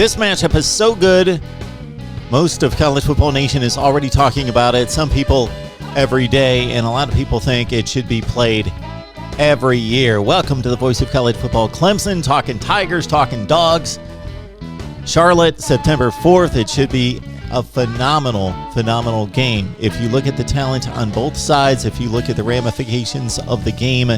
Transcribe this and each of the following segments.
This matchup is so good. Most of College Football Nation is already talking about it. Some people every day, and a lot of people think it should be played every year. Welcome to the Voice of College Football. Clemson, talking Tigers, talking Dogs. Charlotte, September 4th. It should be a phenomenal game. If you look at the talent on both sides, if you look at the ramifications of the game,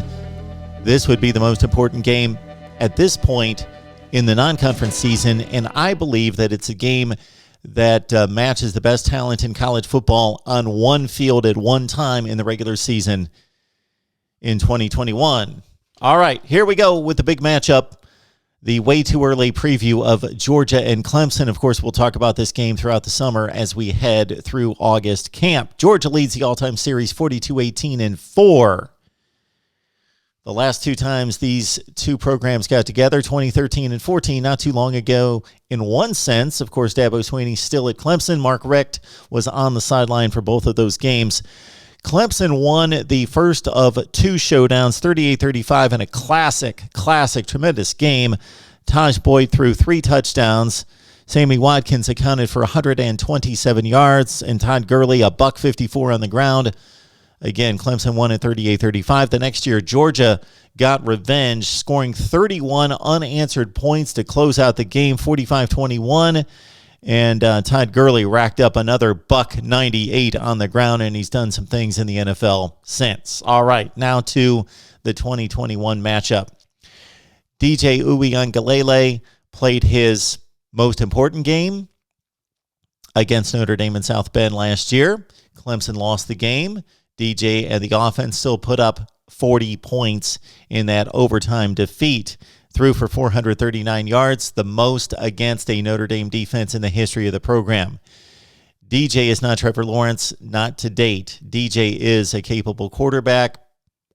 this would be the most important game at this point in the non-conference season, and I believe that it's a game that matches the best talent in college football on one field at one time in the regular season in 2021. All right, here we go with the big matchup, the way too early preview of Georgia and Clemson. Of course, we'll talk about this game throughout the summer as we head through August camp. Georgia leads the all-time series 42-18-4. The last two times these two programs got together, 2013 and 14, not too long ago in one sense. Of course, Dabo Swinney's still at Clemson. Mark Richt was on the sideline for both of those games. Clemson won the first of two showdowns, 38-35, in a classic, tremendous game. Taj Boyd threw 3 touchdowns. Sammy Watkins accounted for 127 yards, and Todd Gurley, a $154 on the ground. Again, Clemson won at 38-35. The next year, Georgia got revenge, scoring 31 unanswered points to close out the game, 45-21. And Todd Gurley racked up another $198 on the ground, and he's done some things in the NFL since. All right, now to the 2021 matchup. DJ Uiagalelei played his most important game against Notre Dame and South Bend last year. Clemson lost the game. DJ and the offense still put up 40 points in that overtime defeat. Threw for 439 yards, the most against a Notre Dame defense in the history of the program. DJ is not Trevor Lawrence, not to date. DJ is a capable quarterback,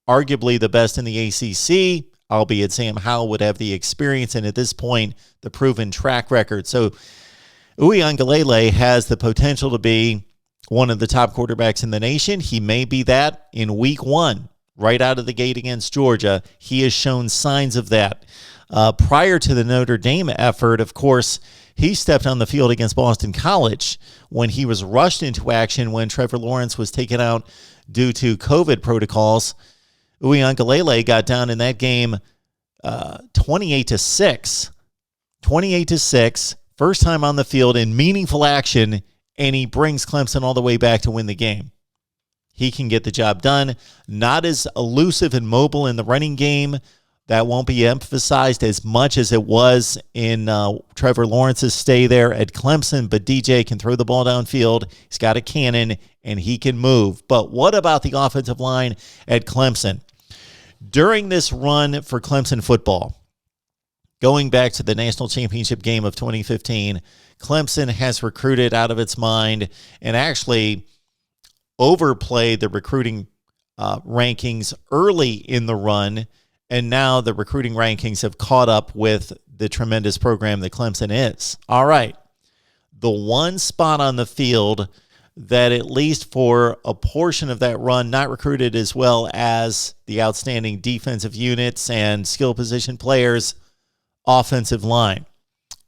arguably the best in the ACC, albeit Sam Howell would have the experience and at this point the proven track record. So Uiagalelei has the potential to be one of the top quarterbacks in the nation. He may be that in week 1, right out of the gate against Georgia. He has shown signs of that. Prior to the Notre Dame effort, of course, he stepped on the field against Boston College when he was rushed into action when Trevor Lawrence was taken out due to COVID protocols. Uiagalelei got down in that game 28-6. 28-6, first time on the field in meaningful action, and he brings Clemson all the way back to win the game. He can get the job done. Not as elusive and mobile in the running game. That won't be emphasized as much as it was in Trevor Lawrence's stay there at Clemson, but DJ can throw the ball downfield. He's got a cannon, and he can move. But what about the offensive line at Clemson? During this run for Clemson football, going back to the national championship game of 2015, Clemson has recruited out of its mind and actually overplayed the recruiting rankings early in the run, and now the recruiting rankings have caught up with the tremendous program that Clemson is. All right, the one spot on the field that at least for a portion of that run not recruited as well as the outstanding defensive units and skill position players, offensive line.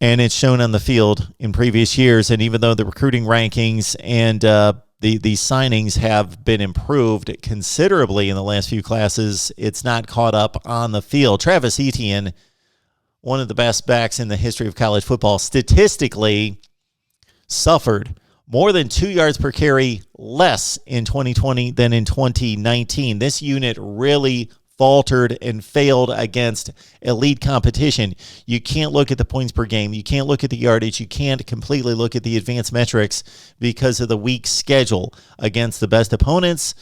And it's shown on the field in previous years. And even though the recruiting rankings and the signings have been improved considerably in the last few classes, it's not caught up on the field. Travis Etienne, one of the best backs in the history of college football, statistically suffered more than 2 yards per carry less in 2020 than in 2019. This unit really faltered and failed against elite competition. You can't look at the points per game. You can't look at the yardage. You can't completely look at the advanced metrics because of the weak schedule against the best opponents.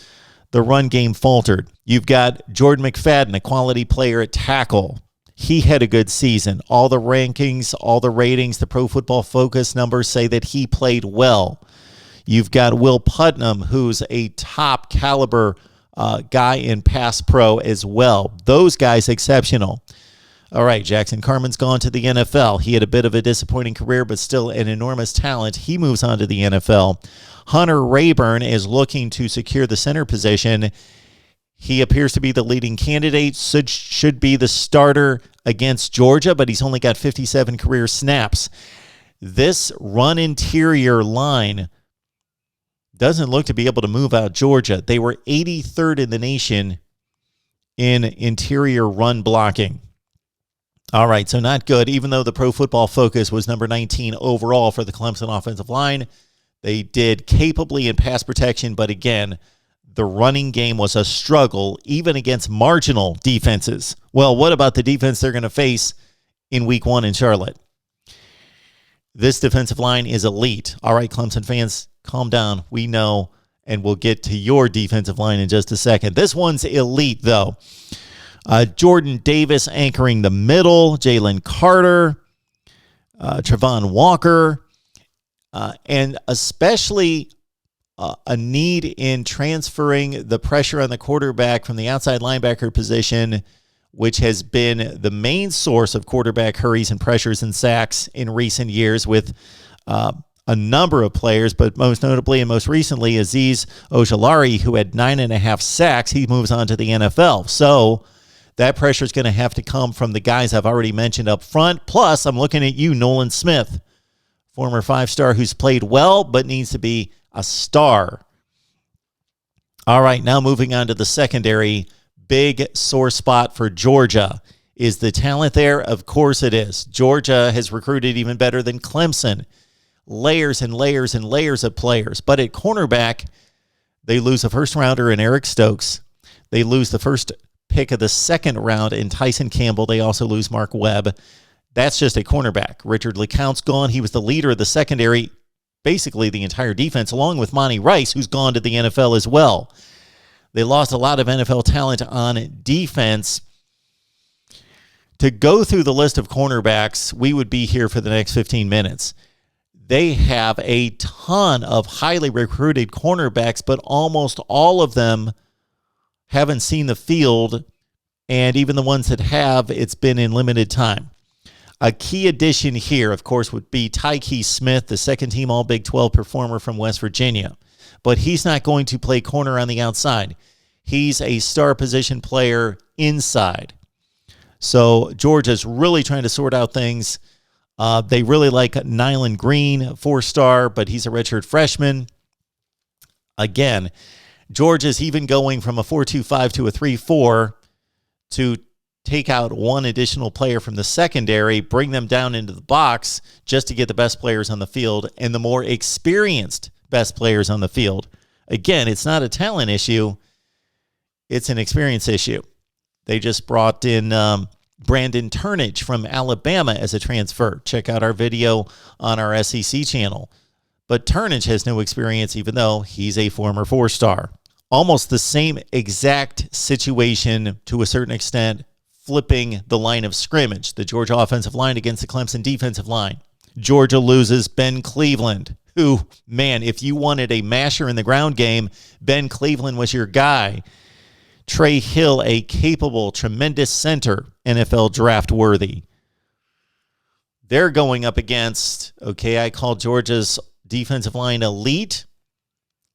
The run game faltered. You've got Jordan McFadden, a quality player at tackle. He had a good season. All the rankings, all the ratings, the Pro Football Focus numbers say that he played well. You've got Will Putnam, who's a top caliber guy in pass pro as well. Those guys exceptional. All right, Jackson Carman's gone to the NFL. He had a bit of a disappointing career, but still an enormous talent. He moves on to the NFL. Hunter Rayburn is looking to secure the center position. He appears to be the leading candidate, should be the starter against Georgia, but he's only got 57 career snaps. This run interior line doesn't look to be able to move out Georgia. They were 83rd in the nation in interior run blocking. All right, so not good. Even though the Pro Football Focus was number 19 overall for the Clemson offensive line, they did capably in pass protection, but again, the running game was a struggle, even against marginal defenses. Well, what about the defense they're going to face in Week 1 in Charlotte? This defensive line is elite. All right, Clemson fans, calm down. We know, and we'll get to your defensive line in just a second. This one's elite, though. Jordan Davis anchoring the middle, Jalen Carter, Travon Walker, and especially a need in transferring the pressure on the quarterback from the outside linebacker position, which has been the main source of quarterback hurries and pressures and sacks in recent years with a number of players, but most notably and most recently, Azeez Ojulari, who had 9.5 sacks. He moves on to the NFL. So that pressure is going to have to come from the guys I've already mentioned up front. Plus, I'm looking at you, Nolan Smith, former 5-star who's played well but needs to be a star. All right, now moving on to the secondary. Big sore spot for Georgia. Is the talent there? Of course it is. Georgia has recruited even better than Clemson. Layers and layers and layers of players. But at cornerback, they lose a first-rounder in Eric Stokes. They lose the first pick of the second round in Tyson Campbell. They also lose Mark Webb. That's just a cornerback. Richard LeCounte's gone. He was the leader of the secondary, basically the entire defense, along with Monty Rice, who's gone to the NFL as well. They lost a lot of NFL talent on defense. To go through the list of cornerbacks, we would be here for the next 15 minutes. They have a ton of highly recruited cornerbacks, but almost all of them haven't seen the field, and even the ones that have, it's been in limited time. A key addition here, of course, would be Tyke Smith, the second-team All-Big 12 performer from West Virginia. But he's not going to play corner on the outside. He's a star position player inside. So Georgia's really trying to sort out things. They really like Nyland Green, 4-star, but he's a redshirt freshman. Again, Georgia's even going from a 4-2-5 to a 3-4 to take out one additional player from the secondary, bring them down into the box just to get the best players on the field and the more experienced best players on the field. Again, it's not a talent issue. It's an experience issue. They just brought in Brandon Turnage from Alabama as a transfer. Check out our video on our SEC channel. But Turnage has no experience, even though he's a former 4-star. Almost the same exact situation to a certain extent, flipping the line of scrimmage, the Georgia offensive line against the Clemson defensive line. Georgia loses Ben Cleveland, who, man, if you wanted a masher in the ground game, Ben Cleveland was your guy. Trey Hill, a capable, tremendous center, NFL draft worthy. They're going up against, okay, I call Georgia's defensive line elite.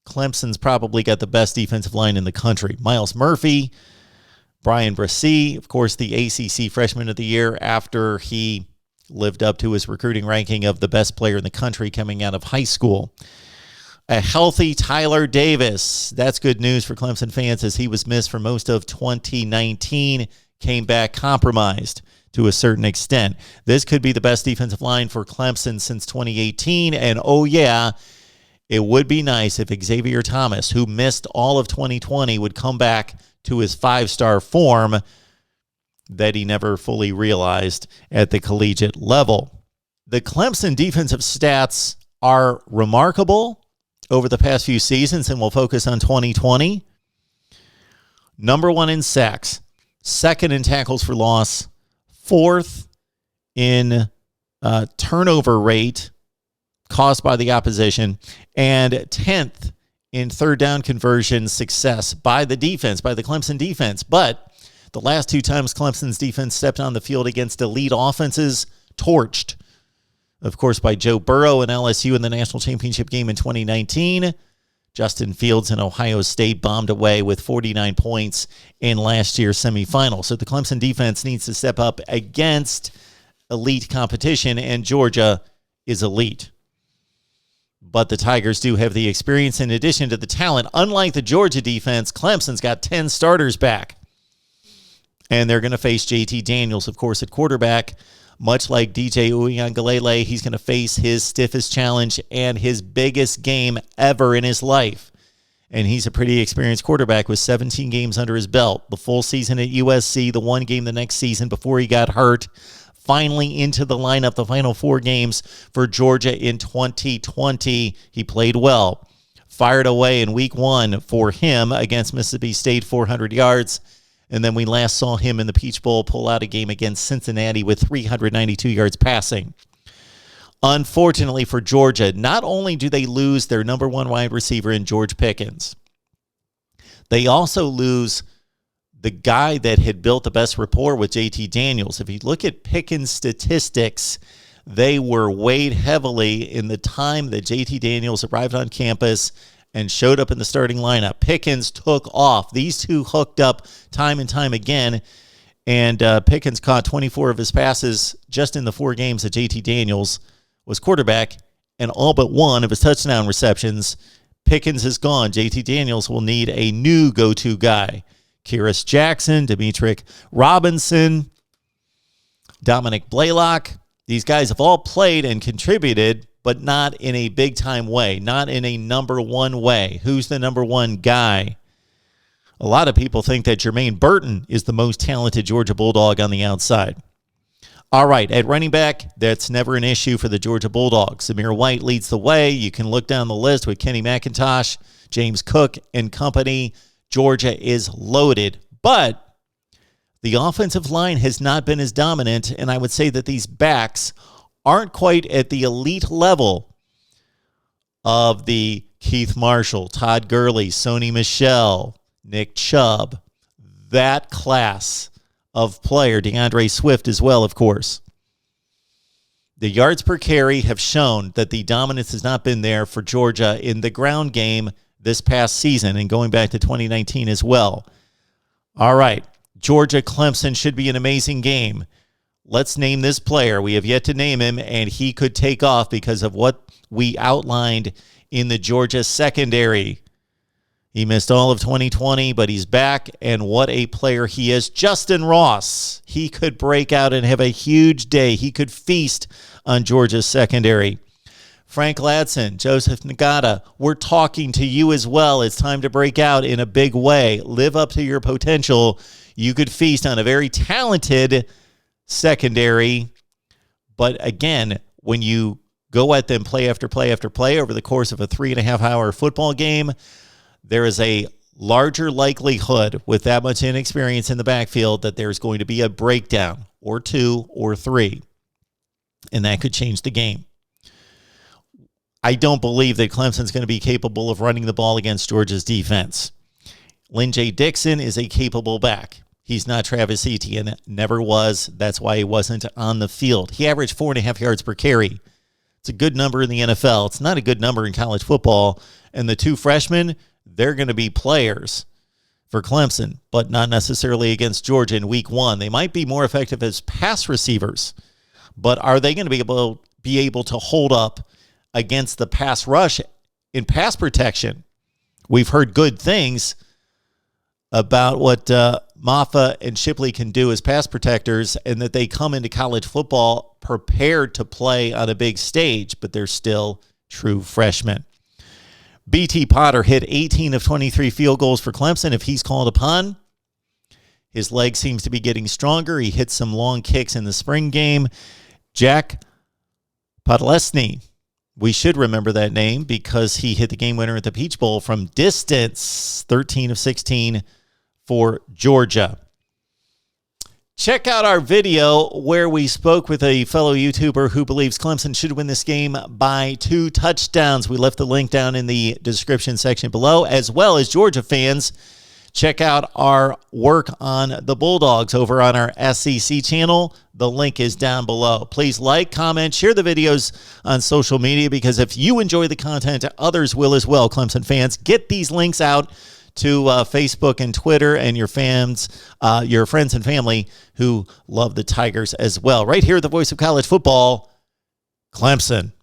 Clemson's probably got the best defensive line in the country. Miles Murphy, Brian Brissy, of course, the ACC Freshman of the Year after he lived up to his recruiting ranking of the best player in the country coming out of high school. A healthy Tyler Davis. That's good news for Clemson fans as he was missed for most of 2019, came back compromised to a certain extent. This could be the best defensive line for Clemson since 2018, and oh yeah, it would be nice if Xavier Thomas, who missed all of 2020, would come back to his 5-star form that he never fully realized at the collegiate level. The Clemson defensive stats are remarkable over the past few seasons, and we'll focus on 2020. Number 1 in sacks, 2nd in tackles for loss, 4th in turnover rate caused by the opposition, and 10th in third down conversion success by the defense, by the Clemson defense. But the last 2 times Clemson's defense stepped on the field against elite offenses, torched. Of course, by Joe Burrow and LSU in the national championship game in 2019. Justin Fields and Ohio State bombed away with 49 points in last year's semifinal. So the Clemson defense needs to step up against elite competition, and Georgia is elite. But the Tigers do have the experience in addition to the talent. Unlike the Georgia defense, Clemson's got 10 starters back. And they're going to face JT Daniels, of course, at quarterback. Much like DJ Uiagalelei, he's going to face his stiffest challenge and his biggest game ever in his life. And he's a pretty experienced quarterback with 17 games under his belt. The full season at USC, the one game the next season before he got hurt. Finally into the lineup, the final 4 games for Georgia in 2020. He played well. Fired away in week 1 for him against Mississippi State, 400 yards. And then we last saw him in the Peach Bowl pull out a game against Cincinnati with 392 yards passing. Unfortunately for Georgia, not only do they lose their number 1 wide receiver in George Pickens, they also lose the guy that had built the best rapport with JT Daniels. If you look at Pickens' statistics, they were weighed heavily in the time that JT Daniels arrived on campus and showed up in the starting lineup. Pickens took off. These two hooked up time and time again, and Pickens caught 24 of his passes just in the 4 games that JT Daniels was quarterback, and all but 1 of his touchdown receptions. Pickens is gone. JT Daniels will need a new go-to guy. Kyrus Jackson, Demetric Robinson, Dominic Blaylock. These guys have all played and contributed, but not in a big-time way, not in a number 1 way. Who's the number 1 guy? A lot of people think that Jermaine Burton is the most talented Georgia Bulldog on the outside. All right, at running back, that's never an issue for the Georgia Bulldogs. Zamir White leads the way. You can look down the list with Kenny McIntosh, James Cook, and company. Georgia is loaded, but the offensive line has not been as dominant, and I would say that these backs aren't quite at the elite level of the Keith Marshall, Todd Gurley, Sony Michel, Nick Chubb, that class of player, DeAndre Swift as well, of course. The yards per carry have shown that the dominance has not been there for Georgia in the ground game this past season and going back to 2019 as well. All right, Georgia-Clemson should be an amazing game. Let's name this player. We have yet to name him, and he could take off because of what we outlined in the Georgia secondary. He missed all of 2020, but he's back, and what a player he is. Justin Ross, he could break out and have a huge day. He could feast on Georgia's secondary. Frank Ladson, Joseph Nagata, we're talking to you as well. It's time to break out in a big way. Live up to your potential. You could feast on a very talented secondary. But again, when you go at them play after play after play over the course of a 3.5-hour football game, there is a larger likelihood with that much inexperience in the backfield that there's going to be a breakdown or 2 or 3, and that could change the game. I don't believe that Clemson's going to be capable of running the ball against Georgia's defense. Lynn J. Dixon is a capable back. He's not Travis Etienne, never was. That's why he wasn't on the field. He averaged 4.5 yards per carry. It's a good number in the NFL. It's not a good number in college football. And the 2 freshmen, they're going to be players for Clemson, but not necessarily against Georgia in week 1. They might be more effective as pass receivers, but are they going to be able to hold up against the pass rush in pass protection? We've heard good things about what Maffa and Shipley can do as pass protectors, and that they come into college football prepared to play on a big stage, but they're still true freshmen. B.T. Potter hit 18 of 23 field goals for Clemson if he's called upon. His leg seems to be getting stronger. He hit some long kicks in the spring game. Jack Podlesny, we should remember that name because he hit the game winner at the Peach Bowl from distance, 13 of 16 for Georgia. Check out our video where we spoke with a fellow YouTuber who believes Clemson should win this game by 2 touchdowns. We left the link down in the description section below, as well as Georgia fans. Check out our work on the Bulldogs over on our SEC channel. The link is down below. Please like, comment, share the videos on social media, because if you enjoy the content, others will as well, Clemson fans. Get these links out to Facebook and Twitter and your fans, your friends and family who love the Tigers as well. Right here at the Voice of College Football, Clemson.